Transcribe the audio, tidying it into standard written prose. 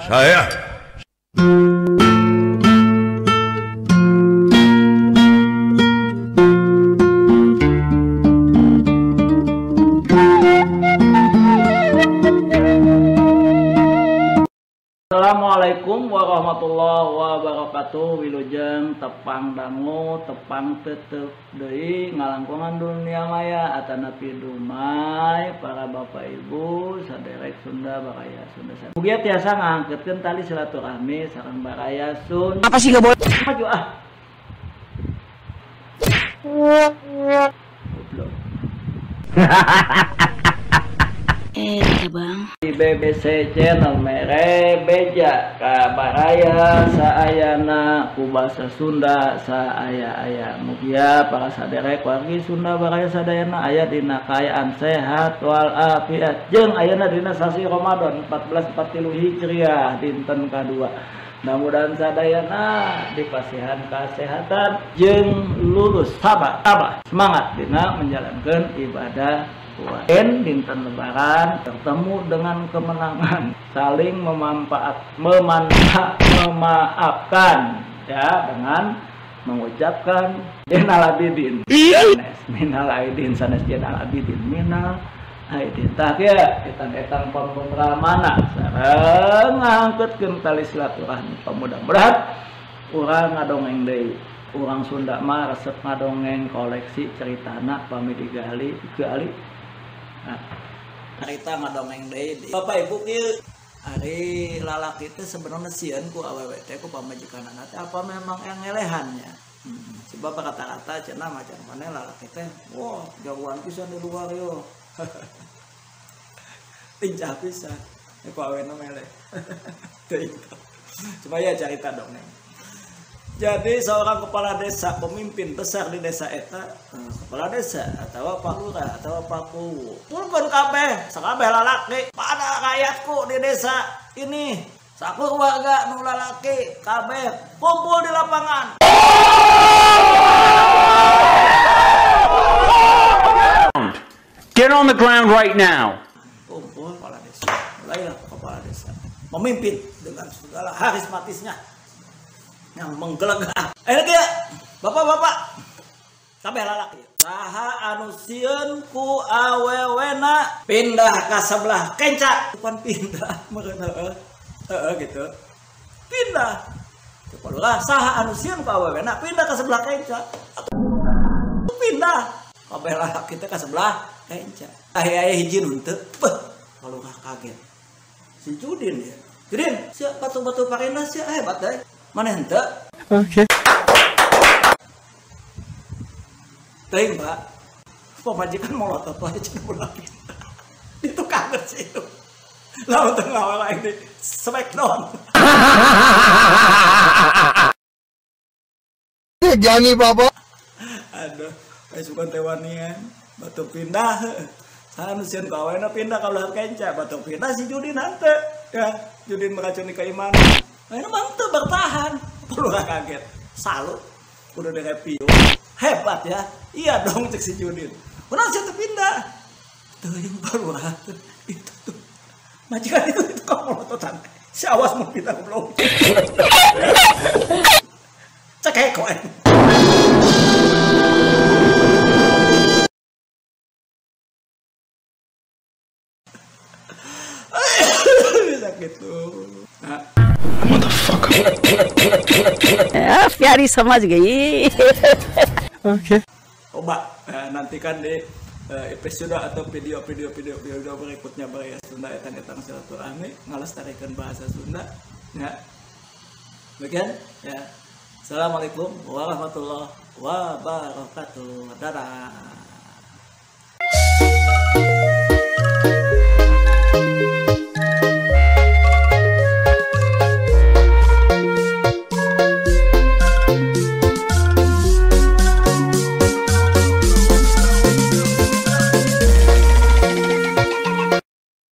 Saya. Assalamualaikum warahmatullahi wabarakatuh. Wilujeng tepang dangu tepang tetep deui ngalangkungan dunia maya atanapi dumai para bapak ibu saderek Sunda Baraya Sunda. Mugia tiasa ngangketkeun tali silaturahmi sareng Baraya Sun. Apa sih gak boleh? Maju ah. Goblok. Bang. Di BBC channel mere beja ka Baraya saayana ku basa Sunda saaya-aya. Mugia para saderek wargi Sunda Baraya sadayana aya dina kaayaan sehat wal afiat jeung ayeuna dina sasi Ramadan 1443 Hijriah dinten kadua. Mudah-mudahan sadayana dipasihan kesehatan jeung lulus sabar semangat dina menjalankan ibadah puasa dinten lebaran, bertemu dengan kemenangan, saling memaafkan ya dengan mengucapkan minal abidin minal aidin sanes jenal abidin minal aidin tah ya etan pemberamana sareng ngangketkeun tali silaturahmi. Mudah-mudahan urang ngadongeng deui. Urang Sunda mah resep ngadongeng koleksi ceritana pami digali. Nah, cerita ngadongeng deui. Bapak Ibu kieu ari lalaki teh sebenarnya sieun ku awewe teh ku pamajikanana teh apa memang yang ngelehannya. Sebab kata-kata cenah macam mana lalaki teh wah jagoan pisan di luar yo. Lincah pisan. Ku awena meleh. Teuing. Coba ya cerita dongeng. Jadi seorang kepala desa, pemimpin besar di desa eta, kepala desa atau Pak Lurah atau Pak Kuwu, pulkeun kabeh, sakabeh lalaki pada rakyatku di desa ini, sakur warga nu lalaki kabeh kumpul di lapangan. Get on the ground right now. Kumpul kepala desa, mulailah kepala desa, memimpin dengan segala karismatisnya yang menggelegah. Kia bapak-bapak kabeh lalaki saha anu sieun ku awewena pindah ka sebelah kenca bukan pindah meureun gitu pindah kepadulah saha anu sieun ku awewena pindah ka sebelah kenca pindah kabeh lalaki teh ka sebelah kenca aya hiji nu teu kalau kaget si Judin ya Judin sia batu-batu parina sia hebat deh mana henteu? Oke. Teuing, Mbak. Pemajikan molotov aja cenah budak kita. Itu kaget sih itu. Lalu tengah awal ini smackdown. Jani Bapak. Aduh, pasukan tewanian batu pindah. Sanu sieun kawena pindah ka ulah kenca, batu pindah si Judin henteu. Ya, Judin meracuni keimanan. Ini mantep bertahan, perlu gak kaget, salut, udah ada happy, hebat ya, iya dong cek si Judin, benar sih pindah, tuh yang baru itu tuh, majikan itu kamu lototan, si awas mau pindah belum, cek ekoen. Sakit tuh. Motherfucker. प्यारी समझ गई. Oke. Coba nantikan di episode atau video berikutnya Baraya Sunda etan-etan silaturahmi ngalestarikan bahasa Sunda ya. Bagian ya. Assalamualaikum warahmatullahi wabarakatuh. Dadah.